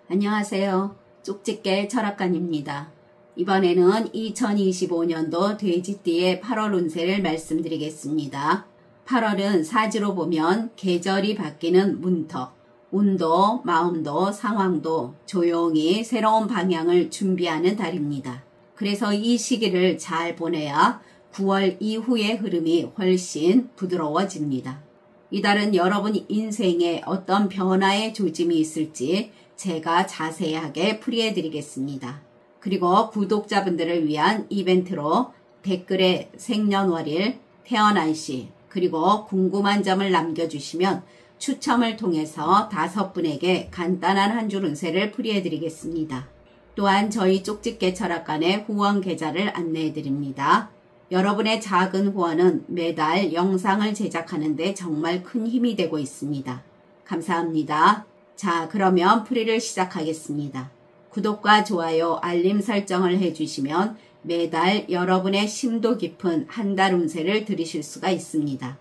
안녕하세요. 쪽집게 철학관입니다. 이번에는 2025년도 돼지띠의 8월 운세를 말씀드리겠습니다. 8월은 사지로 보면 계절이 바뀌는 문턱, 운도, 마음도, 상황도 조용히 새로운 방향을 준비하는 달입니다. 그래서 이 시기를 잘 보내야 9월 이후의 흐름이 훨씬 부드러워집니다. 이달은 여러분 인생에 어떤 변화의 조짐이 있을지 제가 자세하게 풀이해 드리겠습니다. 그리고 구독자분들을 위한 이벤트로 댓글에 생년월일, 태어난 시, 그리고 궁금한 점을 남겨주시면 추첨을 통해서 5분에게 간단한 한 줄 운세를 풀이해 드리겠습니다. 또한 저희 쪽집게 철학관의 후원 계좌를 안내해 드립니다. 여러분의 작은 후원은 매달 영상을 제작하는 데 정말 큰 힘이 되고 있습니다. 감사합니다. 자, 그러면 풀이를 시작하겠습니다. 구독과 좋아요, 알림 설정을 해주시면 매달 여러분의 심도 깊은 한 달 운세를 들으실 수가 있습니다.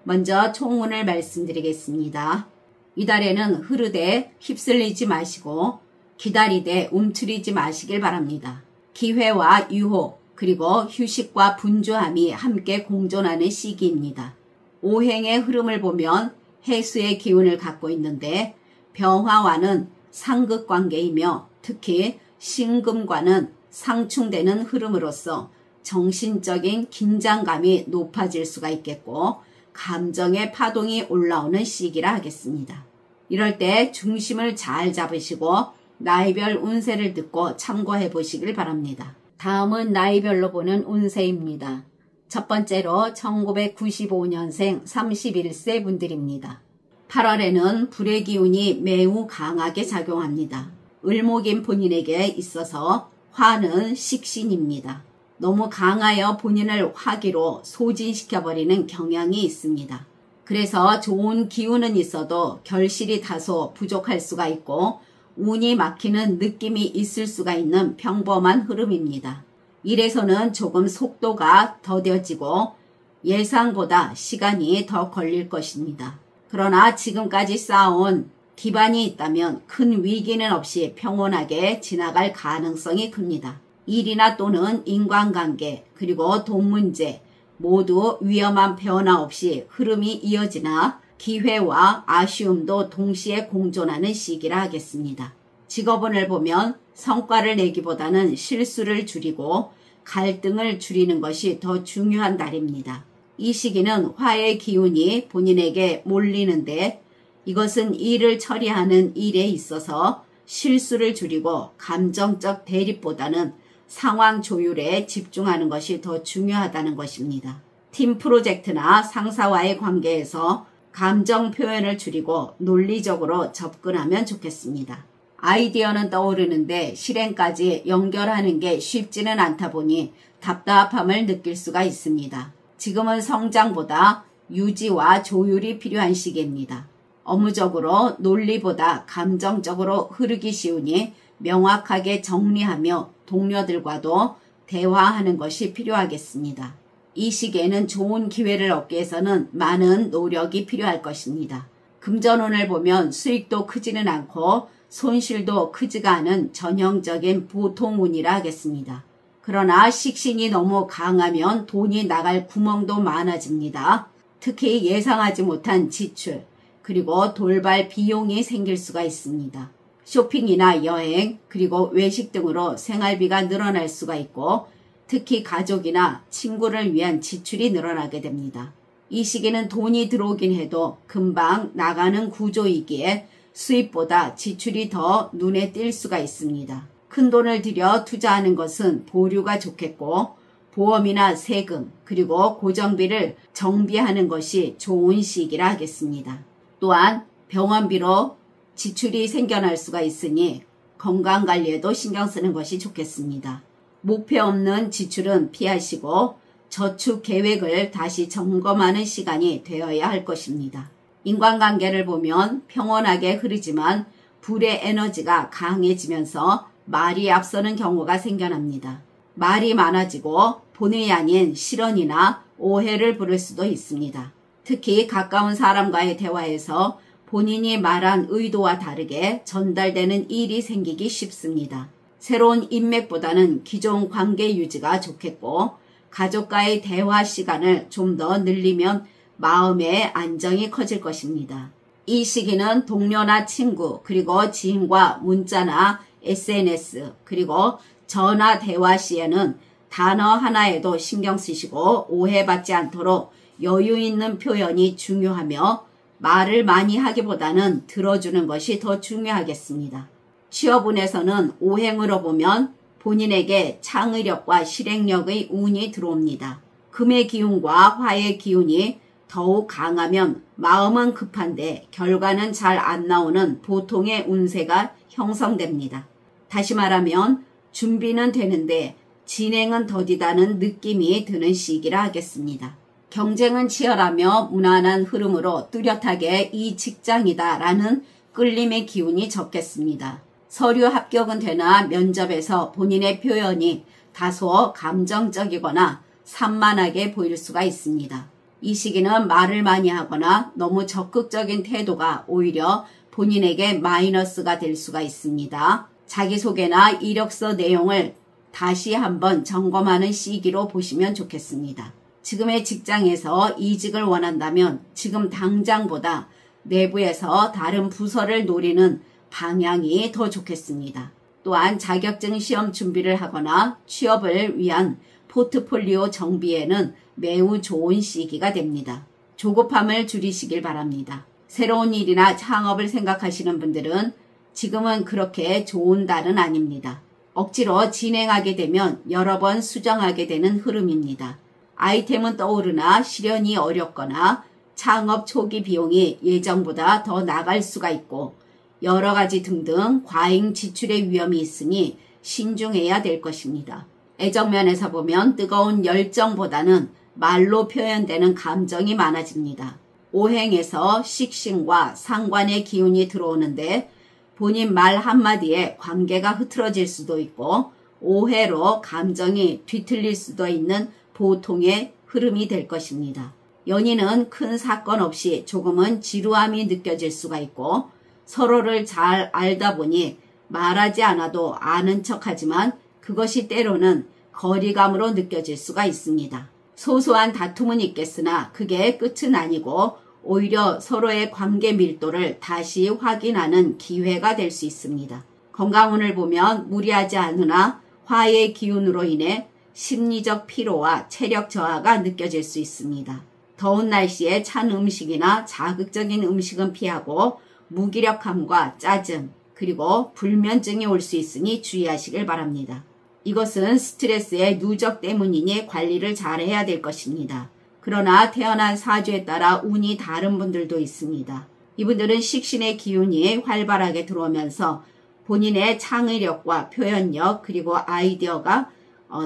먼저 총운을 말씀드리겠습니다. 이달에는 흐르되 휩쓸리지 마시고 기다리되 움츠리지 마시길 바랍니다. 기회와 유혹, 그리고 휴식과 분주함이 함께 공존하는 시기입니다. 오행의 흐름을 보면 해수의 기운을 갖고 있는데 병화와는 상극관계이며 특히 신금과는 상충되는 흐름으로서 정신적인 긴장감이 높아질 수가 있겠고 감정의 파동이 올라오는 시기라 하겠습니다. 이럴 때 중심을 잘 잡으시고 나이별 운세를 듣고 참고해 보시길 바랍니다. 다음은 나이별로 보는 운세입니다. 첫 번째로 1995년생 31세 분들입니다. 8월에는 불의 기운이 매우 강하게 작용합니다. 을목인 본인에게 있어서 화는 식신입니다. 너무 강하여 본인을 화기로 소진시켜버리는 경향이 있습니다. 그래서 좋은 기운은 있어도 결실이 다소 부족할 수가 있고 운이 막히는 느낌이 있을 수가 있는 평범한 흐름입니다. 일에서는 조금 속도가 더뎌지고 예상보다 시간이 더 걸릴 것입니다. 그러나 지금까지 쌓아온 기반이 있다면 큰 위기는 없이 평온하게 지나갈 가능성이 큽니다. 일이나 또는 인간관계 그리고 돈 문제 모두 위험한 변화 없이 흐름이 이어지나 기회와 아쉬움도 동시에 공존하는 시기라 하겠습니다. 직업운을 보면 성과를 내기보다는 실수를 줄이고 갈등을 줄이는 것이 더 중요한 달입니다. 이 시기는 화의 기운이 본인에게 몰리는데 이것은 일을 처리하는 일에 있어서 실수를 줄이고 감정적 대립보다는 상황 조율에 집중하는 것이 더 중요하다는 것입니다. 팀 프로젝트나 상사와의 관계에서 감정 표현을 줄이고 논리적으로 접근하면 좋겠습니다. 아이디어는 떠오르는데 실행까지 연결하는 게 쉽지는 않다 보니 답답함을 느낄 수가 있습니다. 지금은 성장보다 유지와 조율이 필요한 시기입니다. 업무적으로 논리보다 감정적으로 흐르기 쉬우니 명확하게 정리하며 동료들과도 대화하는 것이 필요하겠습니다. 이 시기에는 좋은 기회를 얻기 위해서는 많은 노력이 필요할 것입니다. 금전운을 보면 수익도 크지는 않고 손실도 크지가 않은 전형적인 보통운이라 하겠습니다. 그러나 식신이 너무 강하면 돈이 나갈 구멍도 많아집니다. 특히 예상하지 못한 지출, 그리고 돌발 비용이 생길 수가 있습니다. 쇼핑이나 여행, 그리고 외식 등으로 생활비가 늘어날 수가 있고 특히 가족이나 친구를 위한 지출이 늘어나게 됩니다. 이 시기는 돈이 들어오긴 해도 금방 나가는 구조이기에 수입보다 지출이 더 눈에 띌 수가 있습니다. 큰 돈을 들여 투자하는 것은 보류가 좋겠고 보험이나 세금 그리고 고정비를 정비하는 것이 좋은 시기라 하겠습니다. 또한 병원비로 지출이 생겨날 수가 있으니 건강관리에도 신경 쓰는 것이 좋겠습니다. 목표 없는 지출은 피하시고 저축 계획을 다시 점검하는 시간이 되어야 할 것입니다. 인간관계를 보면 평온하게 흐르지만 불의 에너지가 강해지면서 말이 앞서는 경우가 생겨납니다. 말이 많아지고 본의 아닌 실언이나 오해를 부를 수도 있습니다. 특히 가까운 사람과의 대화에서 본인이 말한 의도와 다르게 전달되는 일이 생기기 쉽습니다. 새로운 인맥보다는 기존 관계 유지가 좋겠고 가족과의 대화 시간을 좀 더 늘리면 마음의 안정이 커질 것입니다. 이 시기는 동료나 친구 그리고 지인과 문자나 SNS 그리고 전화 대화 시에는 단어 하나에도 신경 쓰시고 오해받지 않도록 여유 있는 표현이 중요하며 말을 많이 하기보다는 들어주는 것이 더 중요하겠습니다. 취업운에서는 오행으로 보면 본인에게 창의력과 실행력의 운이 들어옵니다. 금의 기운과 화의 기운이 더욱 강하면 마음은 급한데 결과는 잘 안 나오는 보통의 운세가 형성됩니다. 다시 말하면 준비는 되는데 진행은 더디다는 느낌이 드는 시기라 하겠습니다. 경쟁은 치열하며 무난한 흐름으로 뚜렷하게 이 직장이다 라는 끌림의 기운이 적겠습니다. 서류 합격은 되나 면접에서 본인의 표현이 다소 감정적이거나 산만하게 보일 수가 있습니다. 이 시기는 말을 많이 하거나 너무 적극적인 태도가 오히려 본인에게 마이너스가 될 수가 있습니다. 자기소개나 이력서 내용을 다시 한번 점검하는 시기로 보시면 좋겠습니다. 지금의 직장에서 이직을 원한다면 지금 당장보다 내부에서 다른 부서를 노리는 방향이 더 좋겠습니다. 또한 자격증 시험 준비를 하거나 취업을 위한 포트폴리오 정비에는 매우 좋은 시기가 됩니다. 조급함을 줄이시길 바랍니다. 새로운 일이나 창업을 생각하시는 분들은 지금은 그렇게 좋은 달은 아닙니다. 억지로 진행하게 되면 여러 번 수정하게 되는 흐름입니다. 아이템은 떠오르나 실현이 어렵거나 창업 초기 비용이 예정보다 더 나갈 수가 있고 여러 가지 등등 과잉 지출의 위험이 있으니 신중해야 될 것입니다. 애정면에서 보면 뜨거운 열정보다는 말로 표현되는 감정이 많아집니다. 오행에서 식신과 상관의 기운이 들어오는데 본인 말 한마디에 관계가 흐트러질 수도 있고 오해로 감정이 뒤틀릴 수도 있는 보통의 흐름이 될 것입니다. 연인은 큰 사건 없이 조금은 지루함이 느껴질 수가 있고 서로를 잘 알다 보니 말하지 않아도 아는 척하지만 그것이 때로는 거리감으로 느껴질 수가 있습니다. 소소한 다툼은 있겠으나 그게 끝은 아니고 오히려 서로의 관계 밀도를 다시 확인하는 기회가 될 수 있습니다. 건강운을 보면 무리하지 않으나 화의 기운으로 인해 심리적 피로와 체력 저하가 느껴질 수 있습니다. 더운 날씨에 찬 음식이나 자극적인 음식은 피하고 무기력함과 짜증 그리고 불면증이 올 수 있으니 주의하시길 바랍니다. 이것은 스트레스의 누적 때문이니 관리를 잘 해야 될 것입니다. 그러나 태어난 사주에 따라 운이 다른 분들도 있습니다. 이분들은 식신의 기운이 활발하게 들어오면서 본인의 창의력과 표현력 그리고 아이디어가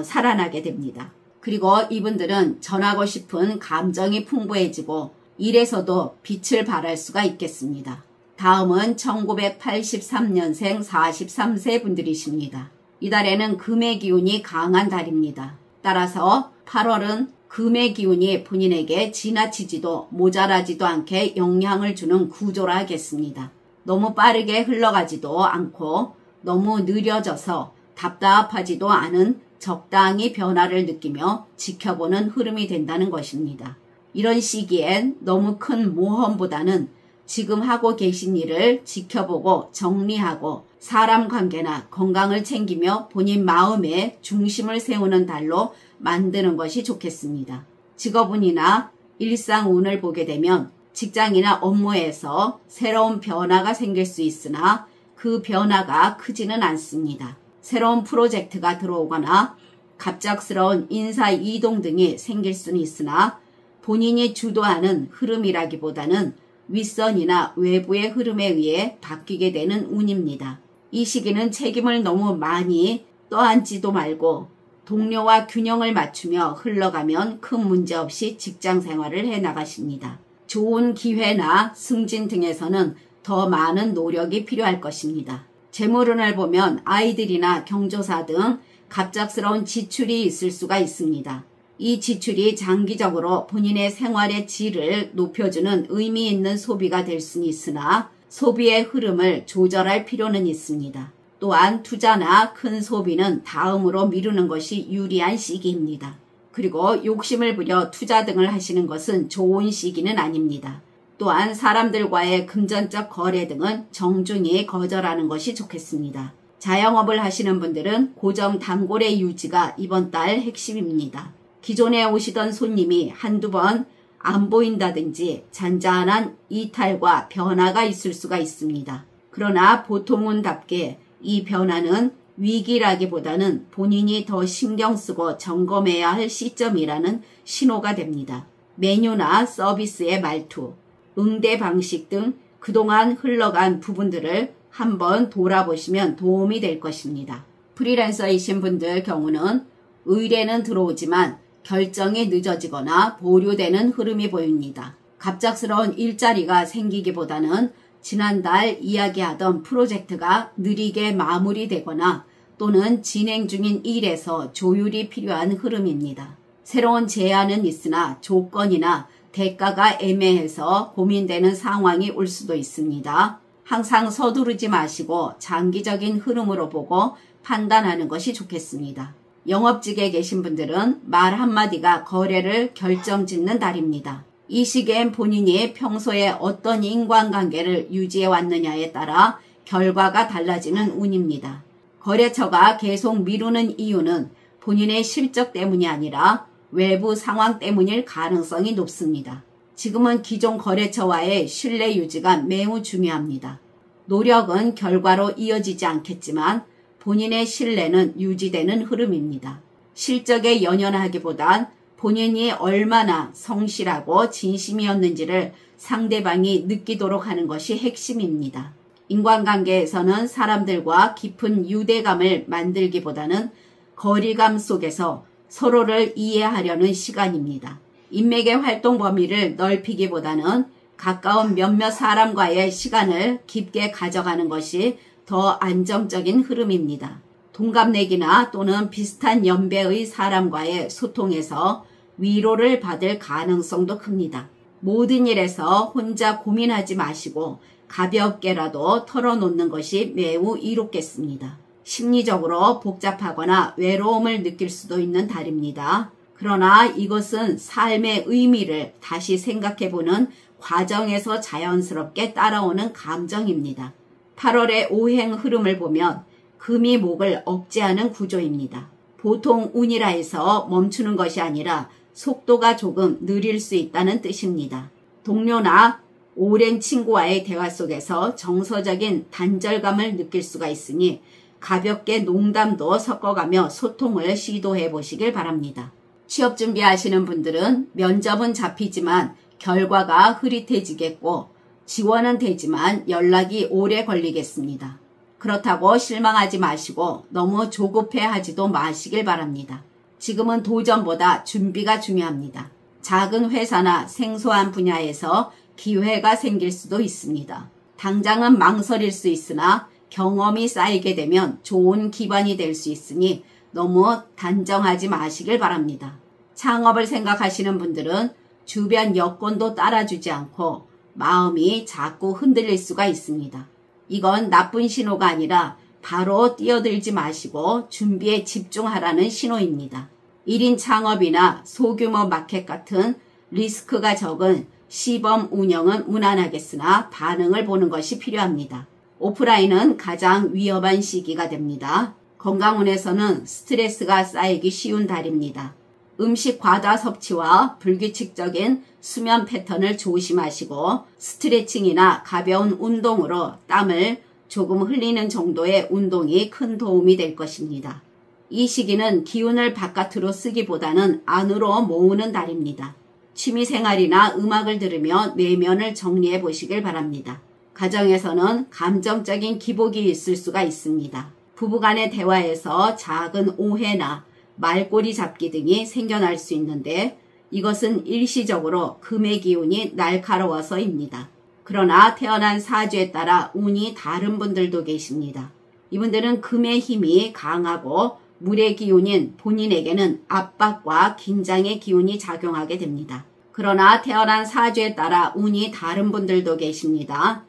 살아나게 됩니다. 그리고 이분들은 전하고 싶은 감정이 풍부해지고 일에서도 빛을 발할 수가 있겠습니다. 다음은 1983년생 43세 분들이십니다. 이달에는 금의 기운이 강한 달입니다. 따라서 8월은 금의 기운이 본인에게 지나치지도 모자라지도 않게 영향을 주는 구조라 하겠습니다. 너무 빠르게 흘러가지도 않고 너무 느려져서 답답하지도 않은 적당히 변화를 느끼며 지켜보는 흐름이 된다는 것입니다. 이런 시기엔 너무 큰 모험보다는 지금 하고 계신 일을 지켜보고 정리하고 사람 관계나 건강을 챙기며 본인 마음에 중심을 세우는 달로 만드는 것이 좋겠습니다. 직업운이나 일상운을 보게 되면 직장이나 업무에서 새로운 변화가 생길 수 있으나 그 변화가 크지는 않습니다. 새로운 프로젝트가 들어오거나 갑작스러운 인사 이동 등이 생길 수는 있으나 본인이 주도하는 흐름이라기보다는 윗선이나 외부의 흐름에 의해 바뀌게 되는 운입니다. 이 시기는 책임을 너무 많이 떠안지도 말고 동료와 균형을 맞추며 흘러가면 큰 문제 없이 직장 생활을 해나가십니다. 좋은 기회나 승진 등에서는 더 많은 노력이 필요할 것입니다. 재물운을 보면 아이들이나 경조사 등 갑작스러운 지출이 있을 수가 있습니다. 이 지출이 장기적으로 본인의 생활의 질을 높여주는 의미 있는 소비가 될 수는 있으나 소비의 흐름을 조절할 필요는 있습니다. 또한 투자나 큰 소비는 다음으로 미루는 것이 유리한 시기입니다. 그리고 욕심을 부려 투자 등을 하시는 것은 좋은 시기는 아닙니다. 또한 사람들과의 금전적 거래 등은 정중히 거절하는 것이 좋겠습니다. 자영업을 하시는 분들은 고정 단골의 유지가 이번 달 핵심입니다. 기존에 오시던 손님이 한두 번 안 보인다든지 잔잔한 이탈과 변화가 있을 수가 있습니다. 그러나 보통은답게 이 변화는 위기라기보다는 본인이 더 신경 쓰고 점검해야 할 시점이라는 신호가 됩니다. 메뉴나 서비스의 말투, 응대 방식 등 그동안 흘러간 부분들을 한번 돌아보시면 도움이 될 것입니다. 프리랜서이신 분들 경우는 의뢰는 들어오지만 결정이 늦어지거나 보류되는 흐름이 보입니다. 갑작스러운 일자리가 생기기보다는 지난달 이야기하던 프로젝트가 느리게 마무리되거나 또는 진행 중인 일에서 조율이 필요한 흐름입니다. 새로운 제안은 있으나 조건이나 대가가 애매해서 고민되는 상황이 올 수도 있습니다. 항상 서두르지 마시고 장기적인 흐름으로 보고 판단하는 것이 좋겠습니다. 영업직에 계신 분들은 말 한마디가 거래를 결정짓는 달입니다. 이 시기엔 본인이 평소에 어떤 인간관계를 유지해 왔느냐에 따라 결과가 달라지는 운입니다. 거래처가 계속 미루는 이유는 본인의 실적 때문이 아니라 외부 상황 때문일 가능성이 높습니다. 지금은 기존 거래처와의 신뢰 유지가 매우 중요합니다. 노력은 결과로 이어지지 않겠지만 본인의 신뢰는 유지되는 흐름입니다. 실적에 연연하기보단 본인이 얼마나 성실하고 진심이었는지를 상대방이 느끼도록 하는 것이 핵심입니다. 인간관계에서는 사람들과 깊은 유대감을 만들기보다는 거리감 속에서 서로를 이해하려는 시간입니다. 인맥의 활동 범위를 넓히기보다는 가까운 몇몇 사람과의 시간을 깊게 가져가는 것이 더 안정적인 흐름입니다. 동갑내기나 또는 비슷한 연배의 사람과의 소통에서 위로를 받을 가능성도 큽니다. 모든 일에서 혼자 고민하지 마시고 가볍게라도 털어놓는 것이 매우 이롭겠습니다. 심리적으로 복잡하거나 외로움을 느낄 수도 있는 달입니다. 그러나 이것은 삶의 의미를 다시 생각해보는 과정에서 자연스럽게 따라오는 감정입니다. 8월의 오행 흐름을 보면 금이 목을 억제하는 구조입니다. 보통 운이라 해서 멈추는 것이 아니라 속도가 조금 느릴 수 있다는 뜻입니다. 동료나 오랜 친구와의 대화 속에서 정서적인 단절감을 느낄 수가 있으니 가볍게 농담도 섞어가며 소통을 시도해 보시길 바랍니다. 취업 준비하시는 분들은 면접은 잡히지만 결과가 흐릿해지겠고 지원은 되지만 연락이 오래 걸리겠습니다. 그렇다고 실망하지 마시고 너무 조급해하지도 마시길 바랍니다. 지금은 도전보다 준비가 중요합니다. 작은 회사나 생소한 분야에서 기회가 생길 수도 있습니다. 당장은 망설일 수 있으나 경험이 쌓이게 되면 좋은 기반이 될 수 있으니 너무 단정하지 마시길 바랍니다. 창업을 생각하시는 분들은 주변 여건도 따라주지 않고 마음이 자꾸 흔들릴 수가 있습니다. 이건 나쁜 신호가 아니라 바로 뛰어들지 마시고 준비에 집중하라는 신호입니다. 1인 창업이나 소규모 마켓 같은 리스크가 적은 시범 운영은 무난하겠으나 반응을 보는 것이 필요합니다. 오프라인은 가장 위험한 시기가 됩니다. 건강운에서는 스트레스가 쌓이기 쉬운 달입니다. 음식 과다 섭취와 불규칙적인 수면 패턴을 조심하시고 스트레칭이나 가벼운 운동으로 땀을 조금 흘리는 정도의 운동이 큰 도움이 될 것입니다. 이 시기는 기운을 바깥으로 쓰기보다는 안으로 모으는 달입니다. 취미생활이나 음악을 들으며 내면을 정리해 보시길 바랍니다. 가정에서는 감정적인 기복이 있을 수가 있습니다. 부부간의 대화에서 작은 오해나 말꼬리 잡기 등이 생겨날 수 있는데 이것은 일시적으로 금의 기운이 날카로워서입니다. 그러나 태어난 사주에 따라 운이 다른 분들도 계십니다. 이분들은 금의 힘이 강하고 물의 기운인 본인에게는 압박과 긴장의 기운이 작용하게 됩니다. 그러나 태어난 사주에 따라 운이 다른 분들도 계십니다.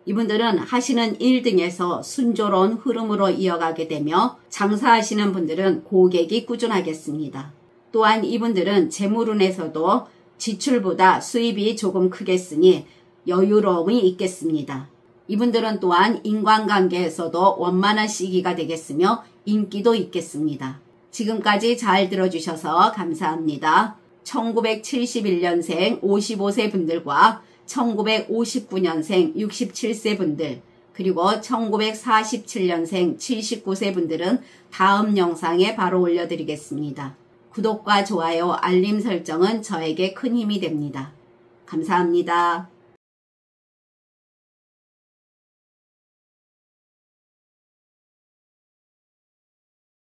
이분들은 하시는 일 등에서 순조로운 흐름으로 이어가게 되며 장사하시는 분들은 고객이 꾸준하겠습니다. 또한 이분들은 재물운에서도 지출보다 수입이 조금 크겠으니 여유로움이 있겠습니다. 이분들은 또한 인간관계에서도 원만한 시기가 되겠으며 인기도 있겠습니다. 지금까지 잘 들어주셔서 감사합니다. 1971년생 55세 분들과 1959년생 67세 분들, 그리고 1947년생 79세 분들은 다음 영상에 바로 올려드리겠습니다. 구독과 좋아요, 알림 설정은 저에게 큰 힘이 됩니다. 감사합니다.